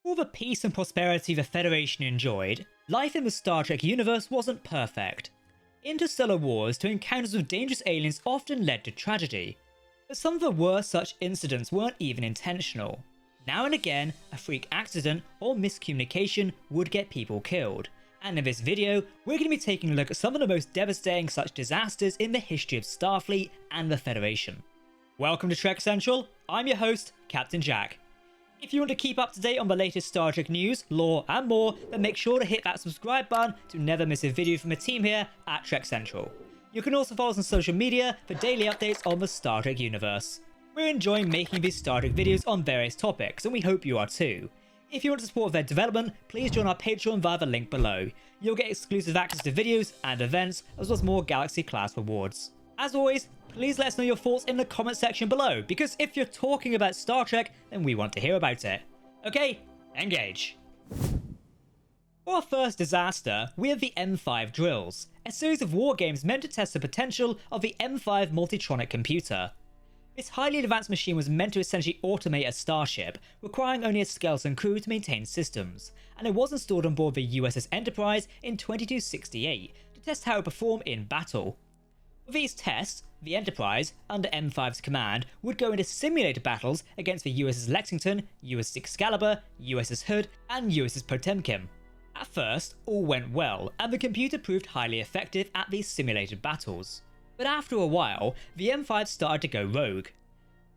all the peace and prosperity the Federation enjoyed, life in the Star Trek universe wasn't perfect. Interstellar wars to encounters with dangerous aliens often led to tragedy, but some of the worst such incidents weren't even intentional. Now and again, a freak accident or miscommunication would get people killed, and in this video, we're going to be taking a look at some of the most devastating such disasters in the history of Starfleet and the Federation. Welcome to Trek Central, I'm your host, Captain Jack. If you want to keep up to date on the latest Star Trek news, lore, and more, then make sure to hit that subscribe button to never miss a video from the team here at Trek Central. You can also follow us on social media for daily updates on the Star Trek universe. We're enjoying making these Star Trek videos on various topics, and we hope you are too. If you want to support their development, please join our Patreon via the link below. You'll get exclusive access to videos and events, as well as more Galaxy Class rewards. As always, please let us know your thoughts in the comment section below, because if you're talking about Star Trek, then we want to hear about it. Okay, engage. For our first disaster, we have the M5 drills, a series of war games meant to test the potential of the M5 multitronic computer. This highly advanced machine was meant to essentially automate a starship, requiring only a skeleton crew to maintain systems, and it was installed on board the USS Enterprise in 2268 to test how it would perform in battle. For these tests, the Enterprise, under M5's command, would go into simulated battles against the USS Lexington, USS Excalibur, USS Hood, and USS Potemkin. At first, all went well, and the computer proved highly effective at these simulated battles. But after a while, the M5 started to go rogue.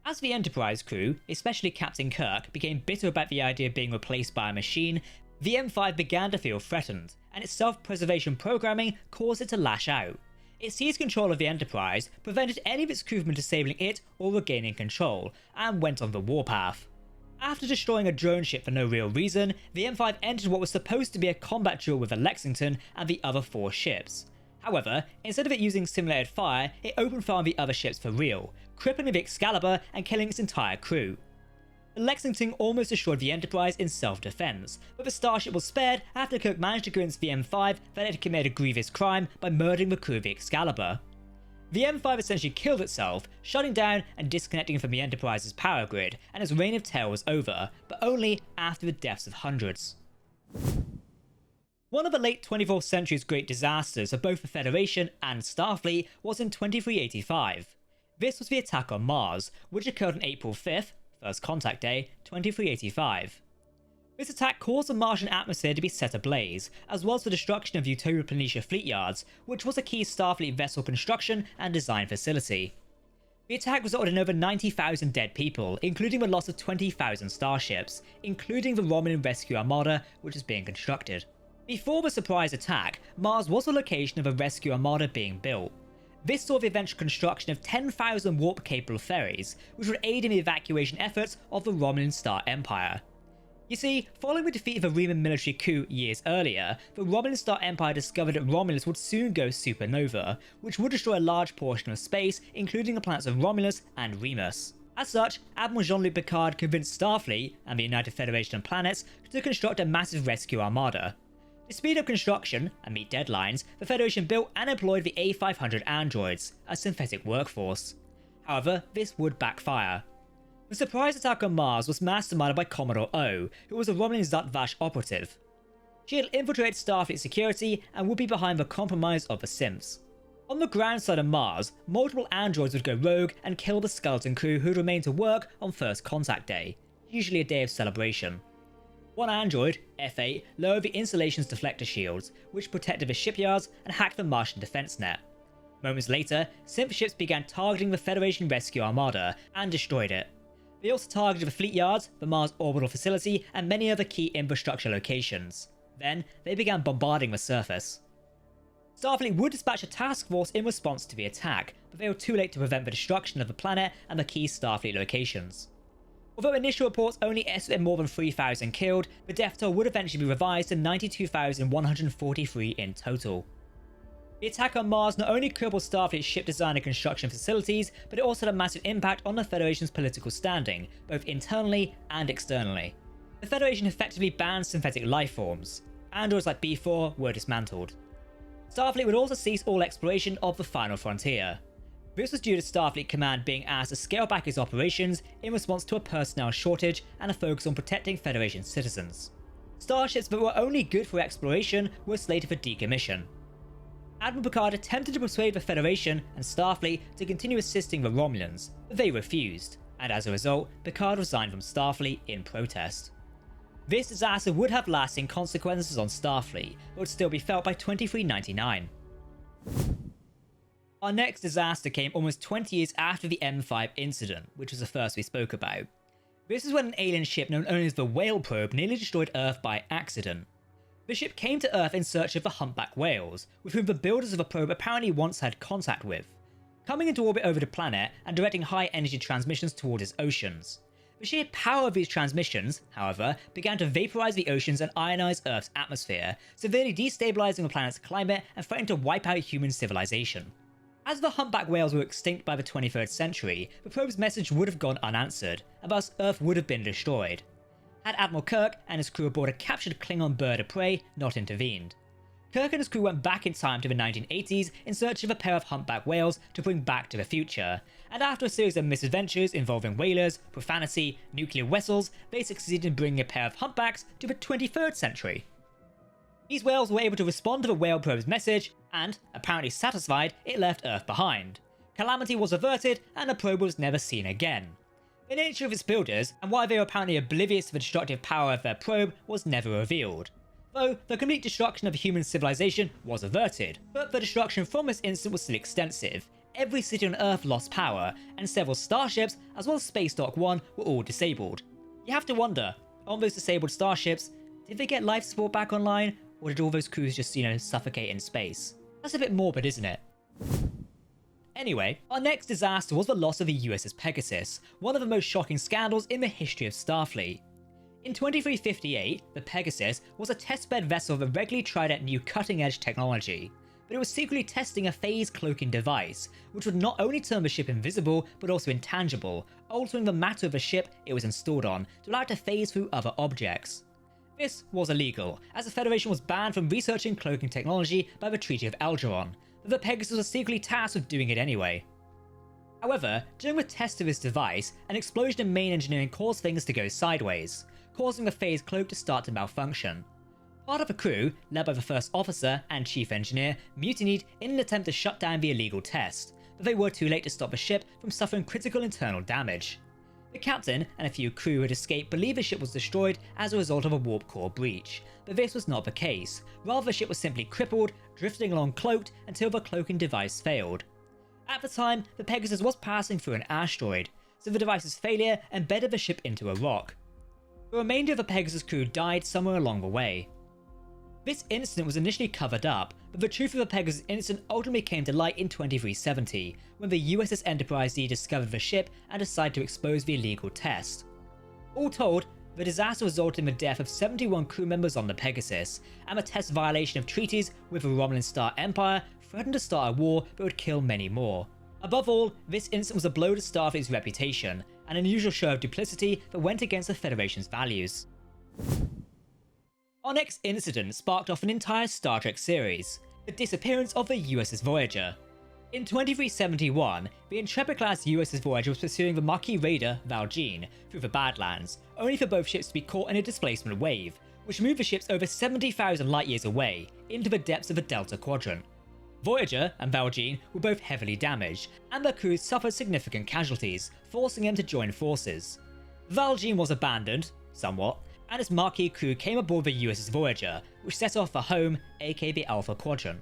As the Enterprise crew, especially Captain Kirk, became bitter about the idea of being replaced by a machine, the M5 began to feel threatened, and its self-preservation programming caused it to lash out. It seized control of the Enterprise, prevented any of its crew from disabling it or regaining control, and went on the warpath. After destroying a drone ship for no real reason, the M5 entered what was supposed to be a combat duel with the Lexington and the other 4 ships. However, instead of it using simulated fire, it opened fire on the other ships for real, crippling the Excalibur and killing its entire crew. The Lexington almost destroyed the Enterprise in self-defense, but the starship was spared after Kirk managed to convince the M5 that it had committed a grievous crime by murdering the crew of the Excalibur. The M5 essentially killed itself, shutting down and disconnecting from the Enterprise's power grid, and its reign of terror was over, but only after the deaths of hundreds. One of the late 24th century's great disasters of both the Federation and Starfleet was in 2385. This was the attack on Mars, which occurred on April 5th, First Contact Day, 2385. This attack caused the Martian atmosphere to be set ablaze, as well as the destruction of Utopia Planitia fleet yards, which was a key Starfleet vessel construction and design facility. The attack resulted in over 90,000 dead people, including the loss of 20,000 starships, including the Romulan Rescue Armada, which is being constructed. Before the surprise attack, Mars was the location of a rescue armada being built. This saw the eventual construction of 10,000 warp-capable ferries, which would aid in the evacuation efforts of the Romulan Star Empire. You see, following the defeat of the Reman military coup years earlier, the Romulan Star Empire discovered that Romulus would soon go supernova, which would destroy a large portion of space, including the planets of Romulus and Remus. As such, Admiral Jean-Luc Picard convinced Starfleet and the United Federation of Planets to construct a massive rescue armada. To speed up construction and meet deadlines, the Federation built and employed the A500 androids, a synthetic workforce. However, this would backfire. The surprise attack on Mars was masterminded by Commodore O, who was a Romulan Zhat Vash operative. She had infiltrated Starfleet security and would be behind the compromise of the Synths. On the ground side of Mars, multiple androids would go rogue and kill the skeleton crew who would remain to work on First Contact Day, usually a day of celebration. One android, F8, lowered the installation's deflector shields, which protected the shipyards and hacked the Martian defense net. Moments later, synth ships began targeting the Federation Rescue Armada and destroyed it. They also targeted the fleet yards, the Mars orbital facility, and many other key infrastructure locations. Then, they began bombarding the surface. Starfleet would dispatch a task force in response to the attack, but they were too late to prevent the destruction of the planet and the key Starfleet locations. Although initial reports only estimated more than 3,000 killed, the death toll would eventually be revised to 92,143 in total. The attack on Mars not only crippled Starfleet's ship design and construction facilities, but it also had a massive impact on the Federation's political standing, both internally and externally. The Federation effectively banned synthetic life forms. Androids like B4 were dismantled. Starfleet would also cease all exploration of the final frontier. This was due to Starfleet Command being asked to scale back its operations in response to a personnel shortage and a focus on protecting Federation citizens. Starships that were only good for exploration were slated for decommission. Admiral Picard attempted to persuade the Federation and Starfleet to continue assisting the Romulans, but they refused, and as a result, Picard resigned from Starfleet in protest. This disaster would have lasting consequences on Starfleet, but would still be felt by 2399. Our next disaster came almost 20 years after the M5 incident, which was the first we spoke about. This is when an alien ship known only as the Whale Probe nearly destroyed Earth by accident. The ship came to Earth in search of the humpback whales, with whom the builders of the probe apparently once had contact with, coming into orbit over the planet and directing high-energy transmissions towards its oceans. The sheer power of these transmissions, however, began to vaporize the oceans and ionize Earth's atmosphere, severely destabilizing the planet's climate and threatening to wipe out human civilization. As the humpback whales were extinct by the 23rd century, the probe's message would have gone unanswered, and thus Earth would have been destroyed, had Admiral Kirk and his crew aboard a captured Klingon bird of prey not intervened. Kirk and his crew went back in time to the 1980s in search of a pair of humpback whales to bring back to the future, and after a series of misadventures involving whalers, profanity, nuclear vessels, they succeeded in bringing a pair of humpbacks to the 23rd century. These whales were able to respond to the whale probe's message, and, apparently satisfied, it left Earth behind. Calamity was averted, and the probe was never seen again. The nature of its builders, and why they were apparently oblivious to the destructive power of their probe, was never revealed. Though, the complete destruction of human civilization was averted, but the destruction from this incident was still extensive. Every city on Earth lost power, and several starships, as well as Space Dock 1, were all disabled. You have to wonder, on those disabled starships, did they get life support back online, or did all those crews just, suffocate in space? That's a bit morbid, isn't it? Anyway, our next disaster was the loss of the USS Pegasus, one of the most shocking scandals in the history of Starfleet. In 2358, the Pegasus was a testbed vessel that regularly tried out new cutting-edge technology, but it was secretly testing a phase cloaking device, which would not only turn the ship invisible, but also intangible, altering the matter of the ship it was installed on to allow it to phase through other objects. This was illegal, as the Federation was banned from researching cloaking technology by the Treaty of Algeron, but the Pegasus was secretly tasked with doing it anyway. However, during the test of this device, an explosion in main engineering caused things to go sideways, causing the phase cloak to start to malfunction. Part of the crew, led by the first officer and chief engineer, mutinied in an attempt to shut down the illegal test, but they were too late to stop the ship from suffering critical internal damage. The captain and a few crew who had escaped believed the ship was destroyed as a result of a warp core breach, but this was not the case. Rather, the ship was simply crippled, drifting along cloaked until the cloaking device failed. At the time, the Pegasus was passing through an asteroid, so the device's failure embedded the ship into a rock. The remainder of the Pegasus crew died somewhere along the way. This incident was initially covered up, but the truth of the Pegasus incident ultimately came to light in 2370, when the USS Enterprise D discovered the ship and decided to expose the illegal test. All told, the disaster resulted in the death of 71 crew members on the Pegasus, and the test's violation of treaties with the Romulan Star Empire threatened to start a war that would kill many more. Above all, this incident was a blow to Starfleet's reputation, an unusual show of duplicity that went against the Federation's values. Our next incident sparked off an entire Star Trek series, the disappearance of the USS Voyager. In 2371, the Intrepid-class USS Voyager was pursuing the Maquis raider Valjean through the Badlands, only for both ships to be caught in a displacement wave, which moved the ships over 70,000 light-years away, into the depths of the Delta Quadrant. Voyager and Valjean were both heavily damaged, and their crews suffered significant casualties, forcing them to join forces. Valjean was abandoned, somewhat, and its Maquis crew came aboard the USS Voyager, which set off for home, aka the Alpha Quadrant.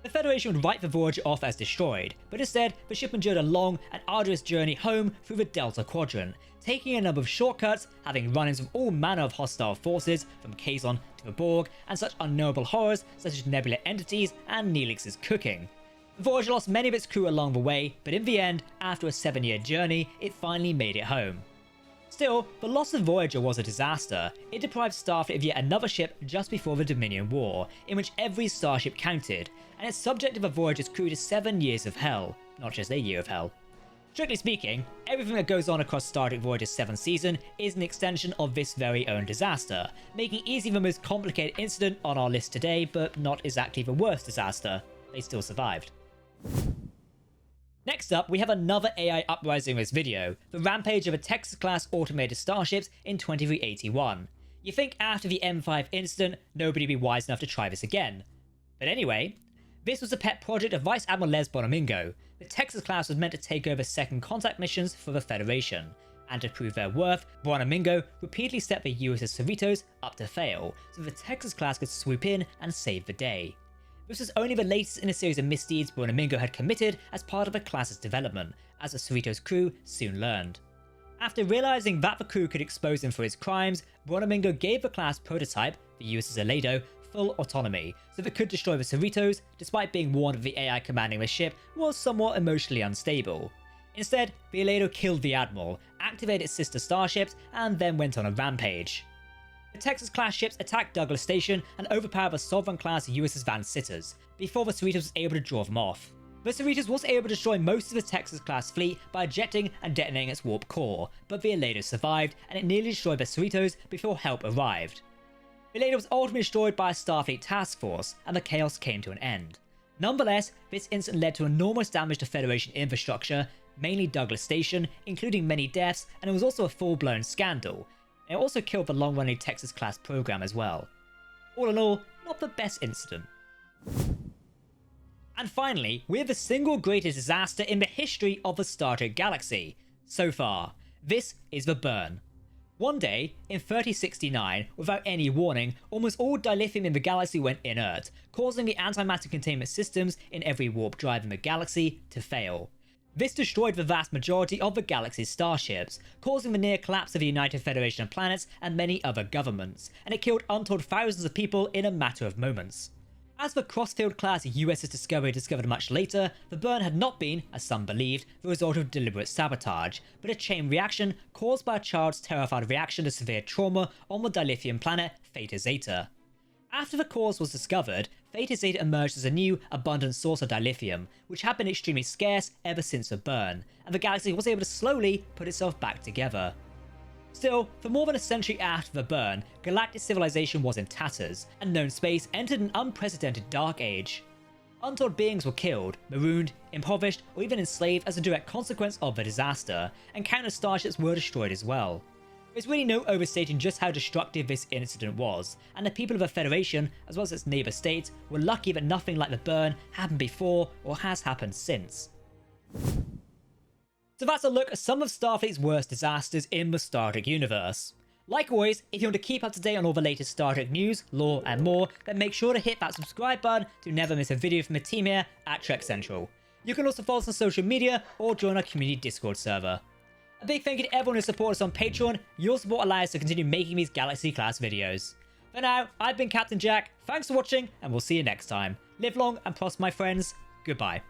The Federation would write the Voyager off as destroyed, but instead the ship endured a long and arduous journey home through the Delta Quadrant, taking a number of shortcuts, having run-ins with all manner of hostile forces, from Kazon to the Borg, and such unknowable horrors such as nebula entities and Neelix's cooking. The Voyager lost many of its crew along the way, but in the end, after a 7-year journey, it finally made it home. Still, the loss of Voyager was a disaster. It deprived Starfleet of yet another ship just before the Dominion War, in which every starship counted, and it subjected the Voyager's crew to 7 years of hell, not just a year of hell. Strictly speaking, everything that goes on across Star Trek Voyager's 7th season is an extension of this very own disaster, making it easily the most complicated incident on our list today, but not exactly the worst disaster. They still survived. Next up, we have another AI uprising in this video, the rampage of a Texas-class automated starships in 2381. You think after the M5 incident, nobody would be wise enough to try this again. But anyway, this was a pet project of Vice Admiral Les Bonamingo. The Texas class was meant to take over second contact missions for the Federation, and to prove their worth, Bonamingo repeatedly set the USS Cerritos up to fail, so the Texas class could swoop in and save the day. This was only the latest in a series of misdeeds Bonamingo had committed as part of the class's development, as the Cerritos crew soon learned. After realizing that the crew could expose him for his crimes, Bonamingo gave the class prototype, the USS Aledo, full autonomy, so it could destroy the Cerritos, despite being warned that the AI commanding the ship was somewhat emotionally unstable. Instead, the Aledo killed the Admiral, activated its sister starships, and then went on a rampage. The Texas-class ships attacked Douglas Station and overpowered the Sovereign-class USS Van Citters, before the Cerritos was able to draw them off. The Cerritos was able to destroy most of the Texas-class fleet by ejecting and detonating its warp core, but the Aledo survived, and it nearly destroyed the Cerritos before help arrived. The Aledo was ultimately destroyed by a Starfleet task force, and the chaos came to an end. Nonetheless, this incident led to enormous damage to Federation infrastructure, mainly Douglas Station, including many deaths, and it was also a full-blown scandal. It also killed the long-running Texas-class program as well. All in all, not the best incident. And finally, we have the single greatest disaster in the history of the Star Trek galaxy. So far, this is the burn. One day, in 3069, without any warning, almost all dilithium in the galaxy went inert, causing the antimatter containment systems in every warp drive in the galaxy to fail. This destroyed the vast majority of the galaxy's starships, causing the near collapse of the United Federation of Planets and many other governments, and it killed untold thousands of people in a matter of moments. As the Crossfield-class USS Discovery discovered much later, the burn had not been, as some believed, the result of deliberate sabotage, but a chain reaction caused by a child's terrified reaction to severe trauma on the dilithium planet Theta Zeta. After the cause was discovered, Theta Zeta emerged as a new, abundant source of dilithium, which had been extremely scarce ever since the burn, and the galaxy was able to slowly put itself back together. Still, for more than a century after the burn, galactic civilization was in tatters, and known space entered an unprecedented dark age. Untold beings were killed, marooned, impoverished, or even enslaved as a direct consequence of the disaster, and countless starships were destroyed as well. There's really no overstating just how destructive this incident was, and the people of the Federation, as well as its neighbour states, were lucky that nothing like the burn happened before or has happened since. So that's a look at some of Starfleet's worst disasters in the Star Trek universe. Like always, if you want to keep up to date on all the latest Star Trek news, lore and more, then make sure to hit that subscribe button to never miss a video from the team here at Trek Central. You can also follow us on social media or join our community Discord server. A big thank you to everyone who supports us on Patreon. Your support allows us to continue making these Galaxy class videos. For now, I've been Captain Jack, thanks for watching, and we'll see you next time. Live long and prosper, my friends. Goodbye.